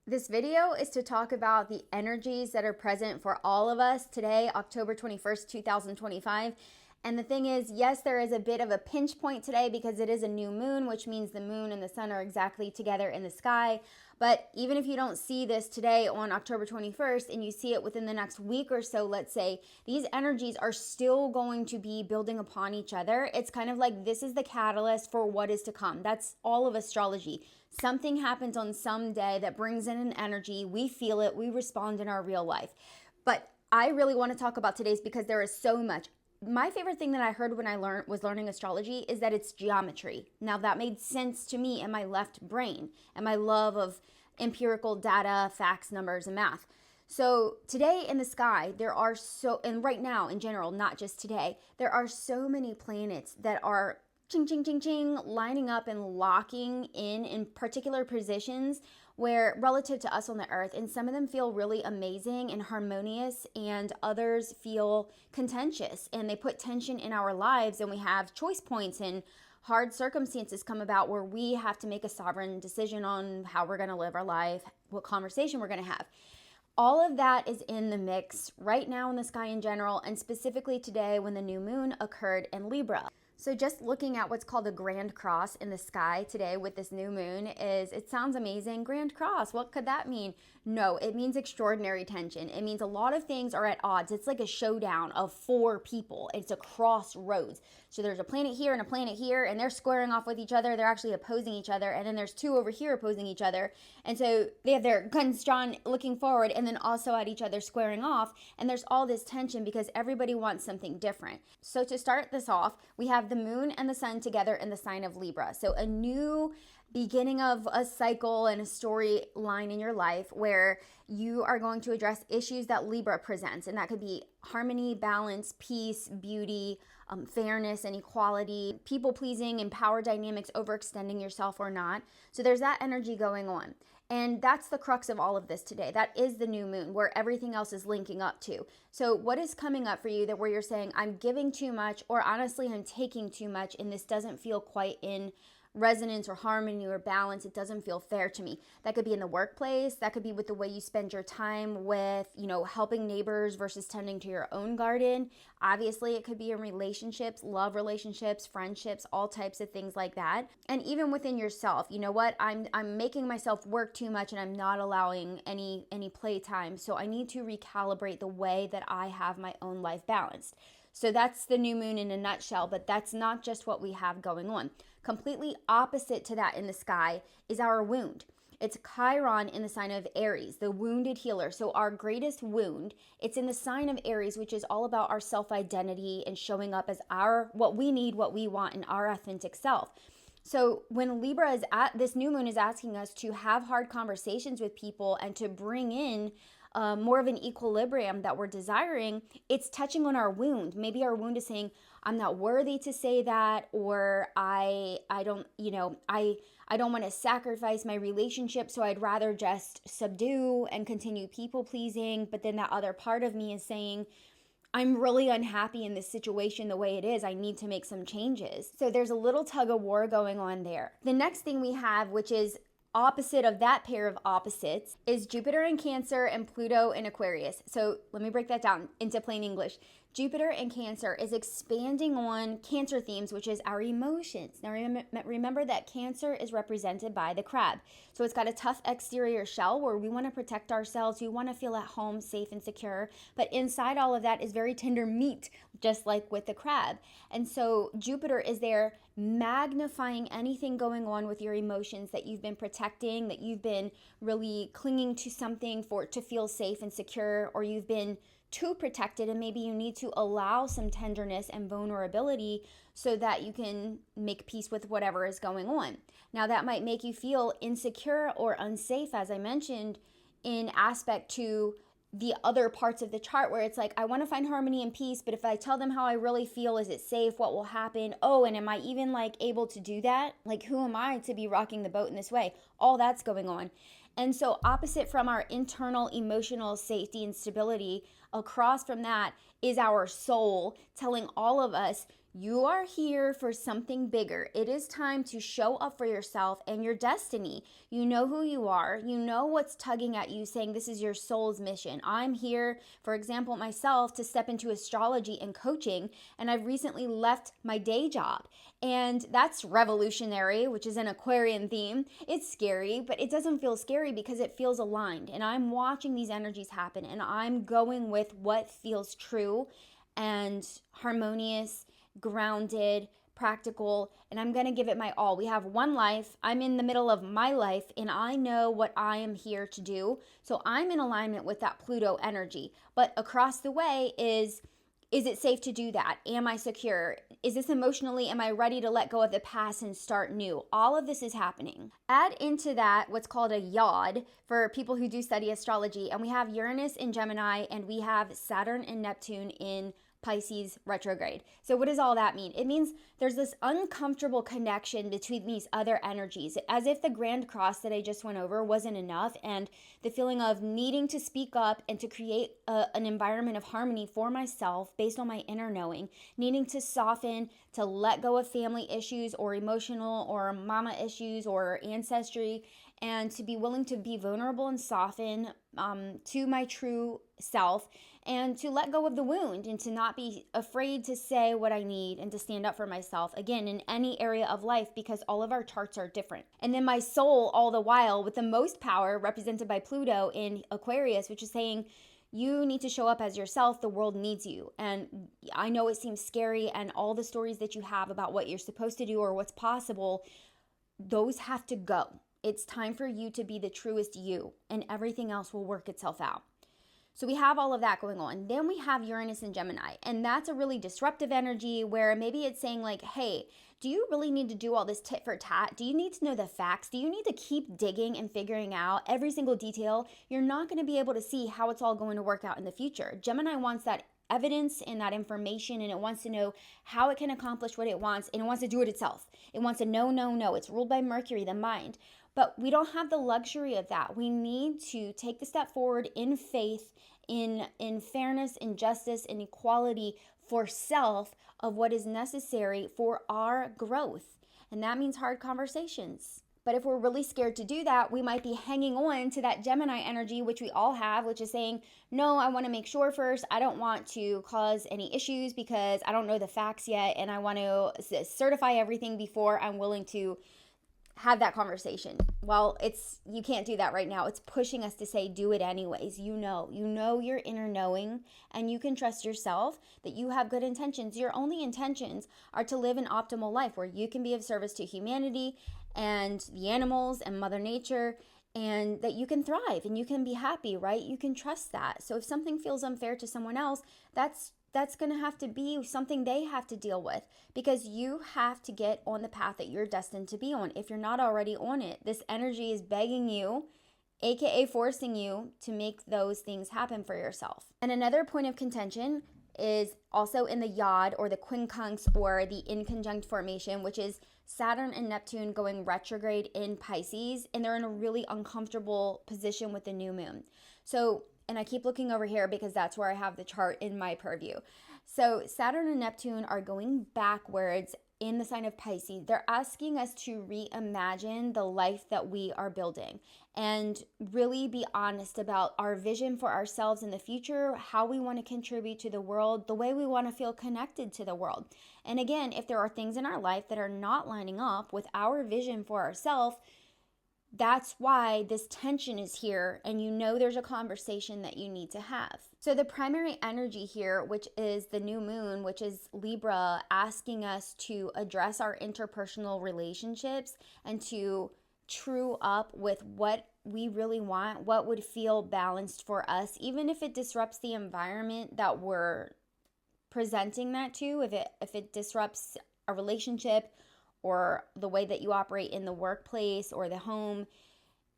This video is to talk about the energies that are present for all of us today, October 21st, 2025. And the thing is, yes, there is a bit of a pinch point today because it is a new moon, which means the moon and the sun are exactly together in the sky. But even if you don't see this today on October 21st and you see it within the next week or so, let's say, these energies are still going to be building upon each other. It's kind of like this is the catalyst for what is to come. That's all of astrology. Something happens on some day that brings in an energy. We feel it. We respond in our real life. But I really want to talk about today's because there is so much. My favorite thing that I heard when I was learning astrology is that it's geometry. Now that made sense to me in my left brain and my love of empirical data, facts, numbers, and math. So today in the sky, and right now in general, not just today, there are so many planets that are ching, ching, ching, ching, lining up and locking in particular positions where relative to us on the earth, and some of them feel really amazing and harmonious, and others feel contentious and they put tension in our lives, and we have choice points and hard circumstances come about where we have to make a sovereign decision on how we're going to live our life, what conversation we're going to have. All of that is in the mix right now in the sky in general, and specifically today when the new moon occurred in Libra. So just looking at what's called a grand cross in the sky today with this new moon it sounds amazing. Grand cross, what could that mean? No, it means extraordinary tension. It means a lot of things are at odds. It's like a showdown of four people. It's a crossroads. So there's a planet here and a planet here, and they're squaring off with each other. They're actually opposing each other. And then there's two over here opposing each other. And so they have their guns drawn looking forward and then also at each other squaring off. And there's all this tension because everybody wants something different. So to start this off, we have the moon and the sun together in the sign of Libra. So a new beginning of a cycle and a storyline in your life where you are going to address issues that Libra presents. And that could be harmony, balance, peace, beauty, fairness and equality, people pleasing and power dynamics, overextending yourself or not. So there's that energy going on. And that's the crux of all of this today. That is the new moon where everything else is linking up to. So what is coming up for you that where you're saying, I'm giving too much, or honestly, I'm taking too much, and this doesn't feel quite in resonance or harmony or balance. It doesn't feel fair to me. That could be in the workplace. That could be with the way you spend your time with, helping neighbors versus tending to your own garden. Obviously, it could be in relationships, love relationships, friendships, all types of things like that. And even within yourself, you know what? I'm making myself work too much and I'm not allowing any playtime. So I need to recalibrate the way that I have my own life balanced. So that's the new moon in a nutshell, but that's not just what we have going on. Completely opposite to that in the sky is our wound. It's Chiron in the sign of Aries, the wounded healer. So our greatest wound, it's in the sign of Aries, which is all about our self-identity and showing up as what we need, what we want, and our authentic self. So when Libra is this new moon is asking us to have hard conversations with people and to bring in more of an equilibrium that we're desiring, it's touching on our wound. Maybe our wound is saying, I'm not worthy to say that, or I don't want to sacrifice my relationship, so I'd rather just subdue and continue people pleasing. But then that other part of me is saying, I'm really unhappy in this situation the way it is. I need to make some changes. So there's a little tug of war going on there. The next thing we have, which is opposite of that pair of opposites, is Jupiter in Cancer and Pluto in Aquarius. So let me break that down into plain English. Jupiter in Cancer is expanding on Cancer themes, which is our emotions. Now remember that Cancer is represented by the crab. So it's got a tough exterior shell where we want to protect ourselves. We want to feel at home, safe and secure. But inside all of that is very tender meat, just like with the crab. And so Jupiter is there magnifying anything going on with your emotions that you've been protecting, that you've been really clinging to something to feel safe and secure, or you've been too protected, and maybe you need to allow some tenderness and vulnerability so that you can make peace with whatever is going on. Now that might make you feel insecure or unsafe, as I mentioned, in aspect to the other parts of the chart where it's like, I want to find harmony and peace, but if I tell them how I really feel, is it safe? What will happen? Oh, and am I even able to do that? Who am I to be rocking the boat in this way? All that's going on. And so opposite from our internal emotional safety and stability, across from that is our soul telling all of us, You are here for something bigger. It is time to show up for yourself and your destiny. You know who you are. You know what's tugging at you, saying this is your soul's mission. I'm here, for example, myself, to step into astrology and coaching, and I've recently left my day job. And that's revolutionary, which is an Aquarian theme. It's scary, but it doesn't feel scary because it feels aligned. And I'm watching these energies happen, and I'm going with what feels true and harmonious, grounded, practical, and I'm going to give it my all. We have one life. I'm in the middle of my life, and I know what I am here to do. So I'm in alignment with that Pluto energy. But across the way is it safe to do that? Am I secure? Is this emotionally, am I ready to let go of the past and start new? All of this is happening. Add into that what's called a yod for people who do study astrology. And we have Uranus in Gemini, and we have Saturn and Neptune in Pisces retrograde. So what does all that mean? It means there's this uncomfortable connection between these other energies, as if the grand cross that I just went over wasn't enough, and the feeling of needing to speak up and to create an environment of harmony for myself based on my inner knowing, needing to soften, to let go of family issues or emotional or mama issues or ancestry, and to be willing to be vulnerable and soften to my true self, and to let go of the wound and to not be afraid to say what I need and to stand up for myself, again, in any area of life, because all of our charts are different. And then my soul, all the while, with the most power represented by Pluto in Aquarius, which is saying, you need to show up as yourself. The world needs you. And I know it seems scary, and all the stories that you have about what you're supposed to do or what's possible, those have to go. It's time for you to be the truest you, and everything else will work itself out. So we have all of that going on. Then we have Uranus and Gemini, and that's a really disruptive energy where maybe it's saying like, hey, do you really need to do all this tit for tat? Do you need to know the facts? Do you need to keep digging and figuring out every single detail? You're not going to be able to see how it's all going to work out in the future. Gemini wants that evidence and that information, and it wants to know how it can accomplish what it wants, and it wants to do it itself. It wants to know. It's ruled by Mercury, the mind. But we don't have the luxury of that. We need to take the step forward in faith, in fairness, in justice, in equality for self of what is necessary for our growth. And that means hard conversations. But if we're really scared to do that, we might be hanging on to that Gemini energy, which we all have, which is saying, no, I want to make sure first. I don't want to cause any issues because I don't know the facts yet, and I want to certify everything before I'm willing to have that conversation. Well, you can't do that right now. It's pushing us to say, do it anyways. You know your inner knowing, and you can trust yourself that you have good intentions. Your only intentions are to live an optimal life where you can be of service to humanity and the animals and Mother Nature, and that you can thrive and you can be happy, right? You can trust that. So if something feels unfair to someone else, that's going to have to be something they have to deal with, because you have to get on the path that you're destined to be on. If you're not already on it, this energy is begging you, aka forcing you to make those things happen for yourself. And another point of contention is also in the yod, or the quincunx, or the inconjunct formation, which is Saturn and Neptune going retrograde in Pisces, and they're in a really uncomfortable position with the new moon. So, and I keep looking over here because that's where I have the chart in my purview. So Saturn and Neptune are going backwards in the sign of Pisces. They're asking us to reimagine the life that we are building and really be honest about our vision for ourselves in the future, how we want to contribute to the world, the way we want to feel connected to the world. And again, if there are things in our life that are not lining up with our vision for ourselves, that's why this tension is here, and there's a conversation that you need to have. So the primary energy here, which is the new moon, which is Libra, asking us to address our interpersonal relationships and to true up with what we really want, what would feel balanced for us, even if it disrupts the environment that we're presenting that to, if it disrupts a relationship or the way that you operate in the workplace or the home.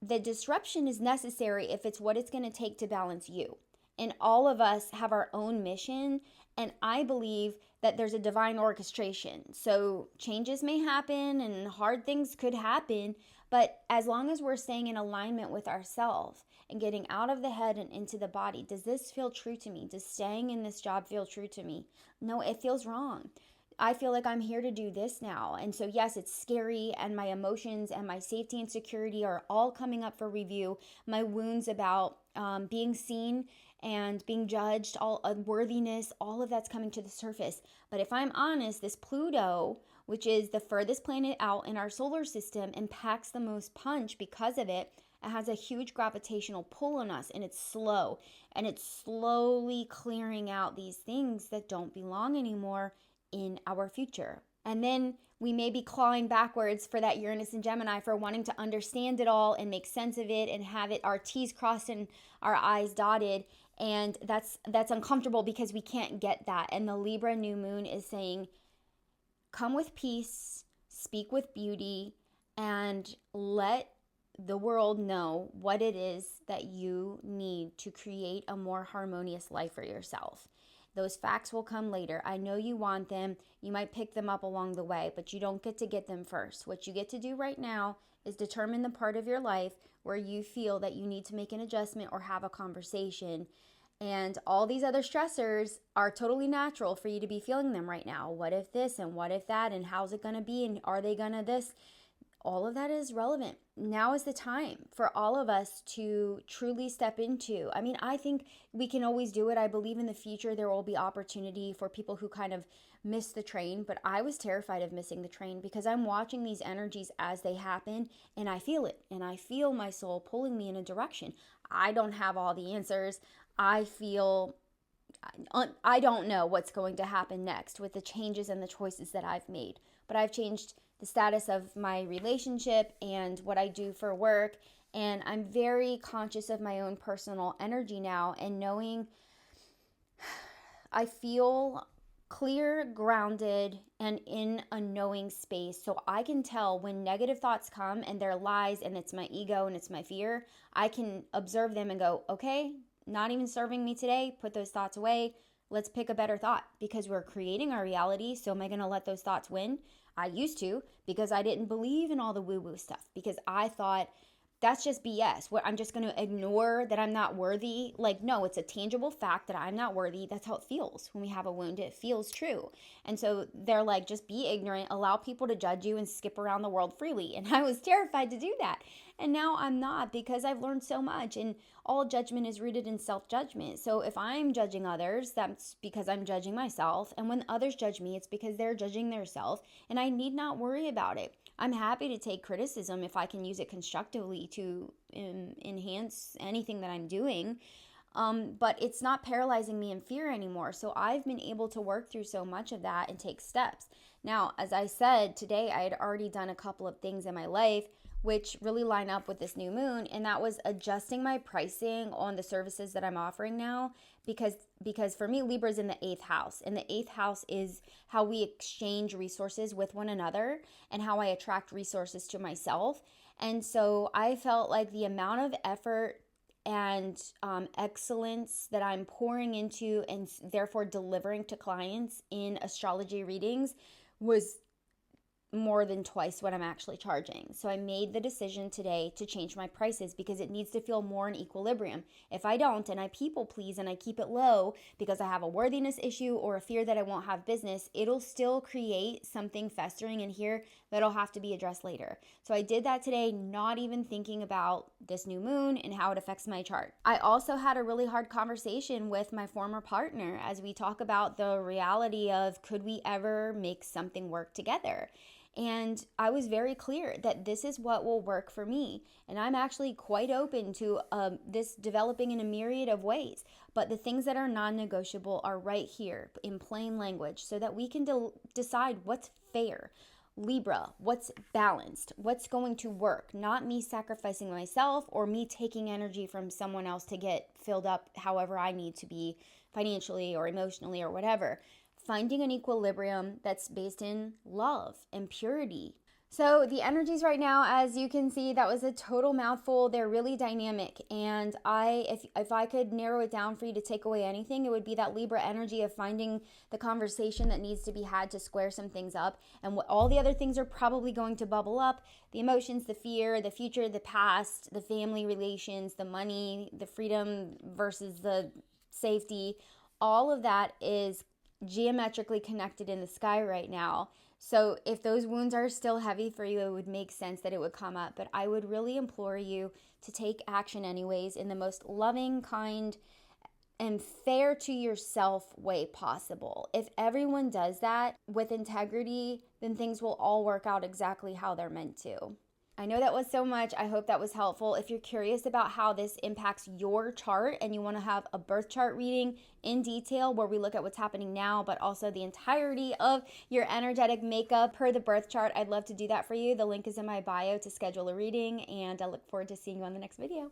The disruption is necessary if it's what it's going to take to balance you. And all of us have our own mission, and I believe that there's a divine orchestration. So changes may happen and hard things could happen, but as long as we're staying in alignment with ourselves and getting out of the head and into the body, does this feel true to me? Does staying in this job feel true to me? No, it feels wrong. I feel like I'm here to do this now. And so, yes, it's scary, and my emotions and my safety and security are all coming up for review. My wounds about being seen and being judged, all unworthiness, all of that's coming to the surface. But if I'm honest, this Pluto, which is the furthest planet out in our solar system and packs the most punch because of it, it has a huge gravitational pull on us, and it's slow. And it's slowly clearing out these things that don't belong anymore in our future. And then we may be clawing backwards for that Uranus and Gemini for wanting to understand it all and make sense of it and have it our T's crossed and our I's dotted. And that's uncomfortable because we can't get that. And the Libra New Moon is saying, come with peace, speak with beauty, and let the world know what it is that you need to create a more harmonious life for yourself. Those facts will come later. I know you want them. You might pick them up along the way, but you don't get to get them first. What you get to do right now is determine the part of your life where you feel that you need to make an adjustment or have a conversation. And all these other stressors are totally natural for you to be feeling them right now. What if this and what if that, and how's it going to be, and are they going to this? All of that is relevant. Now is the time for all of us to truly step into. I mean, I think we can always do it. I believe in the future there will be opportunity for people who kind of miss the train, but I was terrified of missing the train because I'm watching these energies as they happen, and I feel it, and I feel my soul pulling me in a direction. I don't have all the answers. I don't know what's going to happen next with the changes and the choices that I've made, but I've changed the status of my relationship and what I do for work. And I'm very conscious of my own personal energy now, and knowing I feel clear, grounded, and in a knowing space. So I can tell when negative thoughts come and they're lies and it's my ego and it's my fear. I can observe them and go, okay, not even serving me today. Put those thoughts away. Let's pick a better thought, because we're creating our reality. So am I going to let those thoughts win? I used to, because I didn't believe in all the woo-woo stuff, because I thought that's just BS. I'm just going to ignore that I'm not worthy. Like, no, it's a tangible fact that I'm not worthy. That's how it feels when we have a wound. It feels true. And so they're like, just be ignorant, allow people to judge you, and skip around the world freely. And I was terrified to do that. And now I'm not, because I've learned so much, and all judgment is rooted in self-judgment. So if I'm judging others, that's because I'm judging myself. And when others judge me, it's because they're judging themselves, and I need not worry about it. I'm happy to take criticism if I can use it constructively to enhance anything that I'm doing. But it's not paralyzing me in fear anymore. So I've been able to work through so much of that and take steps. Now, as I said, today I had already done a couple of things in my life which really line up with this new moon, and that was adjusting my pricing on the services that I'm offering now, because for me, Libra is in the 8th house, and the 8th house is how we exchange resources with one another and how I attract resources to myself. And so I felt like the amount of effort and excellence that I'm pouring into and therefore delivering to clients in astrology readings was more than twice what I'm actually charging. So I made the decision today to change my prices, because it needs to feel more in equilibrium. If I don't, and I people please and I keep it low because I have a worthiness issue or a fear that I won't have business, it'll still create something festering in here that'll have to be addressed later. So I did that today, not even thinking about this new moon and how it affects my chart. I also had a really hard conversation with my former partner as we talk about the reality of, could we ever make something work together? And I was very clear that this is what will work for me. And I'm actually quite open to this developing in a myriad of ways. But the things that are non-negotiable are right here in plain language, so that we can decide what's fair. Libra, what's balanced, what's going to work, not me sacrificing myself or me taking energy from someone else to get filled up however I need to be financially or emotionally or whatever. Finding an equilibrium that's based in love and purity. So the energies right now, as you can see, that was a total mouthful. They're really dynamic. And if I could narrow it down for you to take away anything, it would be that Libra energy of finding the conversation that needs to be had to square some things up. And what all the other things are probably going to bubble up: the emotions, the fear, the future, the past, the family relations, the money, the freedom versus the safety. All of that is geometrically connected in the sky right now. So if those wounds are still heavy for you, it would make sense that it would come up. But I would really implore you to take action anyways in the most loving, kind, and fair to yourself way possible. If everyone does that with integrity, then things will all work out exactly how they're meant to. I know that was so much. I hope that was helpful. If you're curious about how this impacts your chart and you want to have a birth chart reading in detail where we look at what's happening now, but also the entirety of your energetic makeup per the birth chart, I'd love to do that for you. The link is in my bio to schedule a reading, and I look forward to seeing you on the next video.